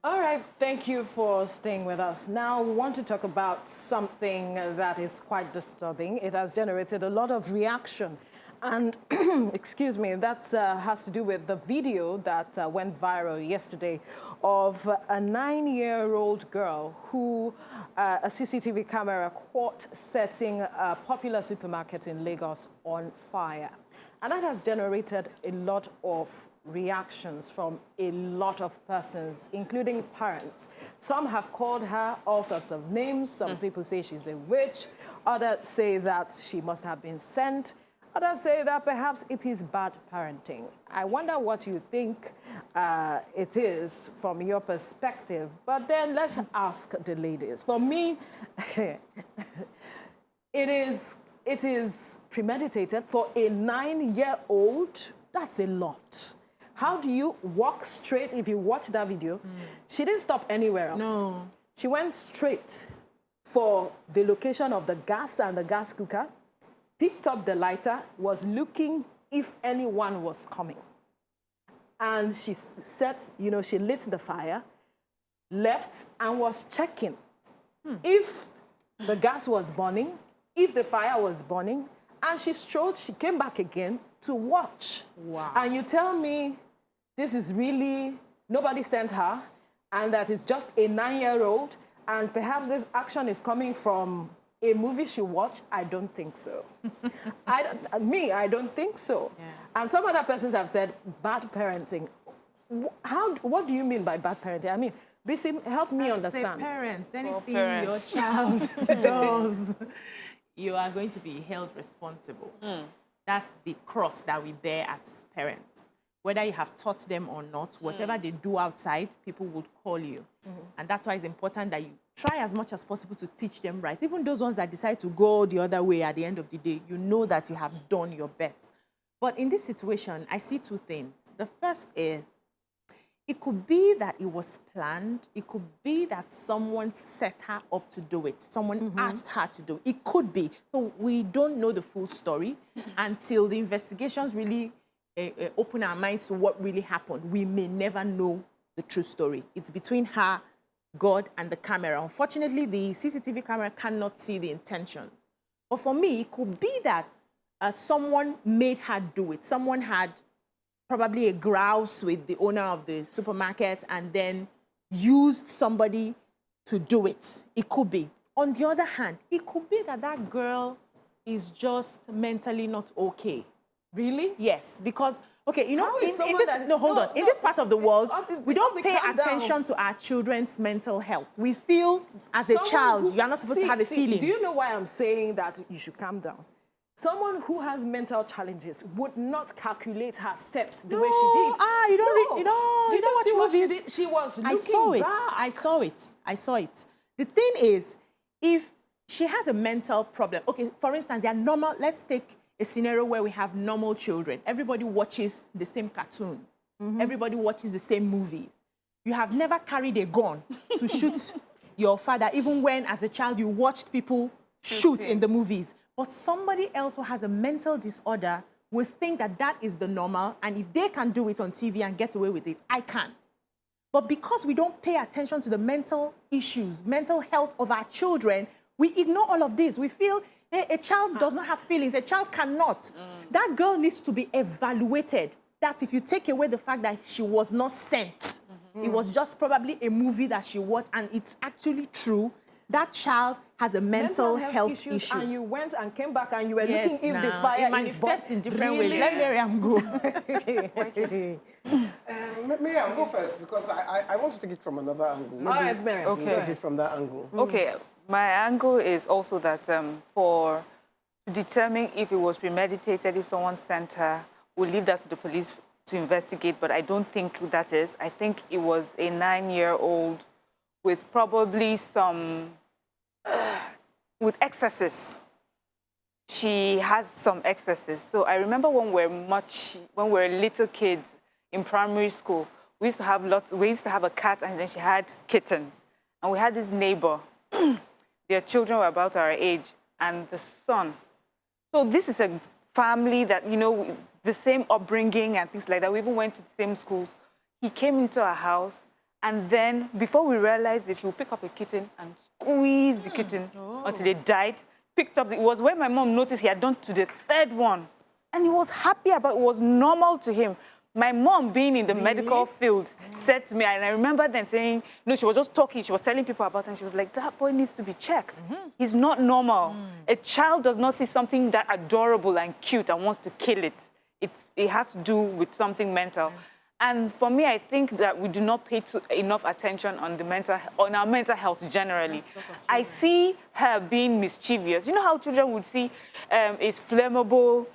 All right, thank you for staying with us. Now, we want to talk about something that is quite disturbing. It has generated a lot of reaction. And, excuse me, that has to do with the video that went viral yesterday of a 9-year-old girl who a CCTV camera caught setting a popular supermarket in Lagos on fire. And that has generated a lot of reactions from a lot of persons, including parents. Some have called her all sorts of names. Some people say she's a witch. Others say that she must have been sent. Others say that perhaps it is bad parenting. I wonder what you think it is from your perspective. But then let's ask the ladies. For me, it is premeditated. For a 9-year-old, that's a lot. How do you walk straight? If you watch that video, she didn't stop anywhere else. No. She went straight for the location of the gas and the gas cooker, picked up the lighter, was looking if anyone was coming. And she set, she lit the fire, left, and was checking if the gas was burning, if the fire was burning, and she came back again to watch. Wow. And you tell me this is really, nobody sent her, and that it's just a 9-year-old, and perhaps this action is coming from a movie she watched? I don't think so. I don't think so. Yeah. And some other persons have said bad parenting. What do you mean by bad parenting? I mean, Bisi, help me understand. As a parent, anything your child does, you are going to be held responsible. That's the cross that we bear as parents. Whether you have taught them or not, whatever they do outside, people would call you. And that's why it's important that you try as much as possible to teach them right. Even those ones that decide to go the other way at the end of the day, you know that you have done your best. But in this situation, I see two things. The first is, it could be that it was planned. It could be that someone set her up to do it. Someone asked her to do it. It could be. So we don't know the full story until the investigations really open our minds to what really happened. We may never know the true story. It's between her, God, and the camera. Unfortunately, the CCTV camera cannot see the intentions. But for me, it could be that someone made her do it. Someone had probably a grouse with the owner of the supermarket and then used somebody to do it. It could be. On the other hand, it could be that that girl is just mentally not okay. Really? Yes, because, okay, in this part of the Okay, world, we don't pay calm down. attention to our children's mental health. We feel, as a child, you are not supposed to have a feeling. Do you know why I'm saying that you should calm down? Someone who has mental challenges would not calculate her steps the way she did. You don't Did you watch see what she movies. did? She was looking I saw it. back. I saw it. The thing is, if she has a mental problem, okay, for instance, they are normal. Let's take a scenario where we have normal children. Everybody watches the same cartoons. Everybody watches the same movies. You have never carried a gun to shoot your father, even when, as a child, you watched people shoot in the movies. But somebody else who has a mental disorder will think that that is the normal, and if they can do it on TV and get away with it, I can. But because we don't pay attention to the mental issues, mental health of our children, we ignore all of this. We feel, hey, a child does not have feelings. A child cannot. That girl needs to be evaluated. That if you take away the fact that she was not sent, it was just probably a movie that she watched, and it's actually true, that child has a mental health issue. And you went and came back and you were looking if the fire manifests in different ways. Let Miriam go. Miriam, go first, because I want to take it from another angle. Maybe All right, Miriam. we'll take it from that angle. Okay, my angle is also that to determine if it was premeditated, if someone sent her, we'll leave that to the police to investigate, but I don't think that is. I think it was a 9-year-old with probably some, with excesses. She has some excesses. So I remember when we were little kids in primary school, we used to have a cat, and then she had kittens. And we had this neighbor, their children were about our age, and the son. So this is a family that, the same upbringing and things like that. We even went to the same schools. He came into our house, And then, before we realized it, he would pick up a kitten and squeeze the kitten until it died. Picked up, it was when my mom noticed he had done to the third one. And he was happy about it, was normal to him. My mom, being in the medical field, said to me, and I remember then saying, no, she was just talking, she was telling people about it, and she was like, that boy needs to be checked. He's not normal. A child does not see something that adorable and cute and wants to kill it. It has to do with something mental. And for me, I think that we do not pay enough attention on our mental health generally. I see her being mischievous. You know how children would see it's flammable,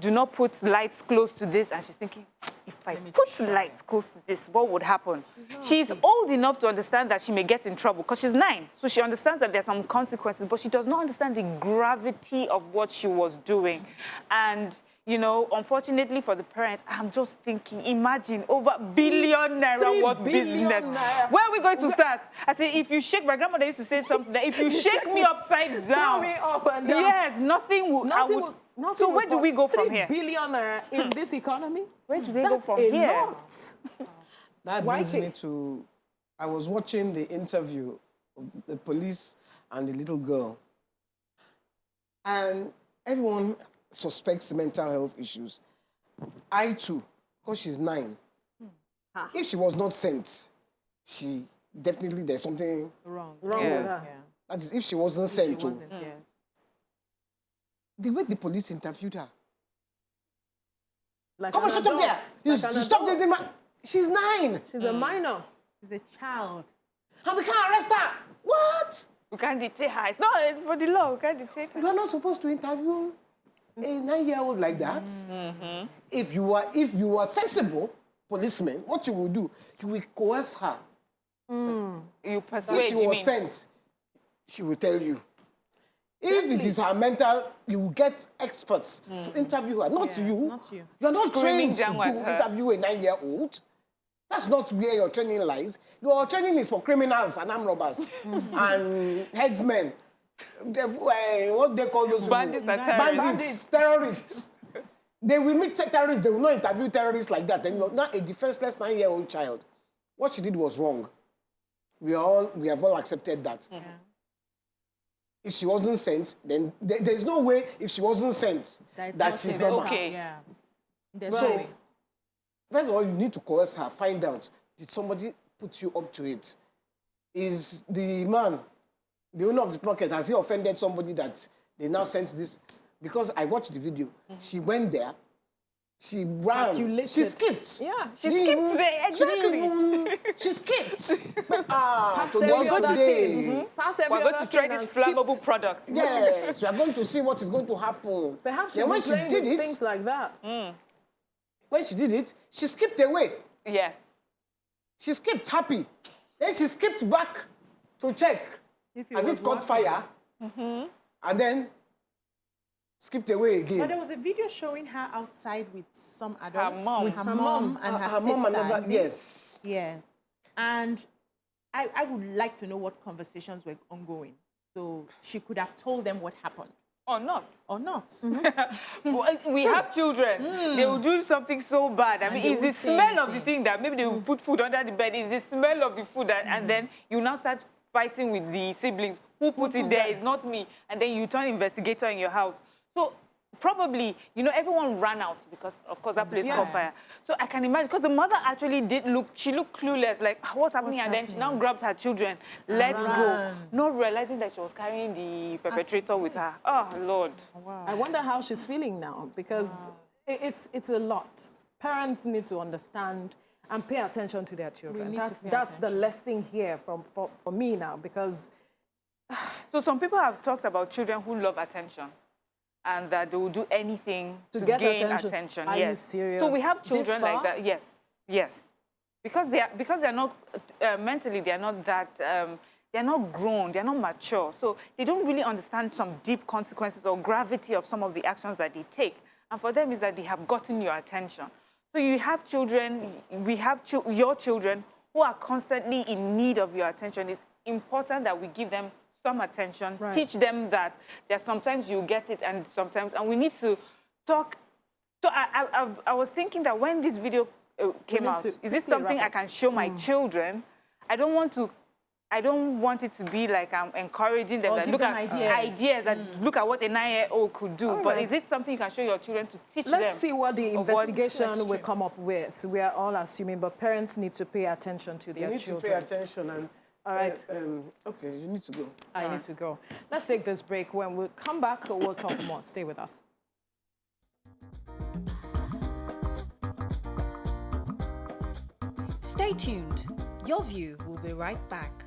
do not put lights close to this, and she's thinking, if I put lights close to this, what would happen? She's old enough to understand that she may get in trouble because she's 9. So she understands that there's some consequences, but she does not understand the gravity of what she was doing. And you know, unfortunately for the parent, I'm just thinking, imagine over billion naira worth business. Where are we going to start? I say, if you shake, my grandmother used to say something that if you shake me upside down, throw me up and down. Yes, nothing will. So where do we go from here? 3 billion in this economy? Where do they go from here? Lot. That brings me to, I was watching the interview of the police and the little girl. And everyone suspects mental health issues. I too, because she's 9. If she was not sent, there's something Wrong. Wrong with her. That is, if she wasn't sent to. Yes. The way the police interviewed her. Like Come on, an shut up there! adult. You Like an stop adult. the man. She's 9. She's a minor. She's a child. And we can't arrest her. What? We can't detain her. It's not for the law. We can't detain her. You are not supposed to interview a 9-year-old like that. If you are sensible policeman, what you will do, you will coerce her. You persuade, If she was sent, she will tell you. If it is her mental, you will get experts to interview her, not you. Not you. You are not Screaming trained to down at her. interview a 9-year-old. That's not where your training lies. Your training is for criminals and armed robbers and headsmen. What they call those Bandits people? and terrorists. Bandits, terrorists. They will meet terrorists. They will not interview terrorists like that. And not a defenseless 9-year-old child. What she did was wrong. We have all accepted that. If she wasn't sent, then there's no way if she wasn't sent that she's normal. okay. Yeah. So, first of all, you need to coerce her, find out, did somebody put you up to it? Is the man, the owner of the market, has he offended somebody that they now sent this? Because I watched the video. She went there, she ran, Calculated. she skipped. Yeah. She skipped there, exactly. She skipped. Past to every God other today. thing. Past every We're going other to try thing this and flammable skipped. product. Yes, we are going to see what is going to happen. Perhaps Then when she's she playing did with it, things like that. when she did it, she skipped away. Yes. She skipped happy. Then she skipped back to check. Has it caught fire? And then skipped away again. But there was a video showing her outside with some adults. mom. With her mom and her sister. mom and I another, think. yes. Yes. And I would like to know what conversations were ongoing. So she could have told them what happened. Or not. Or not. Well, we have children. They will do something so bad. I And mean, they it's the won't say smell of the anything. thing that maybe they will put food under the bed. It's the smell of the food that, and then you now start fighting with the siblings. Who put it there? It's not me. And then you turn investigator in your house. So probably, you know, everyone ran out because, of course, that place caught fire. So I can imagine, because the mother actually did look, she looked clueless, like, what's happening? And then she now grabbed her children, let's go. Not realizing that she was carrying the perpetrator with her. Oh, Lord. I wonder how she's feeling now, because it's a lot. Parents need to understand and pay attention to their children. need to pay That's the attention. lesson here for me now, because So some people have talked about children who love attention and that they will do anything to get gain attention. attention. Are yes. you serious? So we have This children like far? that. Yes, yes. Because they're not mentally, they're not that they're not grown, they're not mature. So they don't really understand some deep consequences or gravity of some of the actions that they take. And for them is that they have gotten your attention. So you have children, we have your children who are constantly in need of your attention. It's important that we give them some attention, teach them that sometimes you get it and sometimes, and we need to talk. So I was thinking that when this video came out. Is this something I can show my children? I don't want it to be like I'm encouraging them that look at ideas that look at what a 9-year-old could do. But is it something you can show your children to teach them? Let's see what the investigation will come up with. We are all assuming, but parents need to pay attention to their children. You need to pay attention and... All right. Okay, you need to go. I need to go. Let's take this break. When we come back, we'll talk more. Stay with us. Stay tuned. Your View will be right back.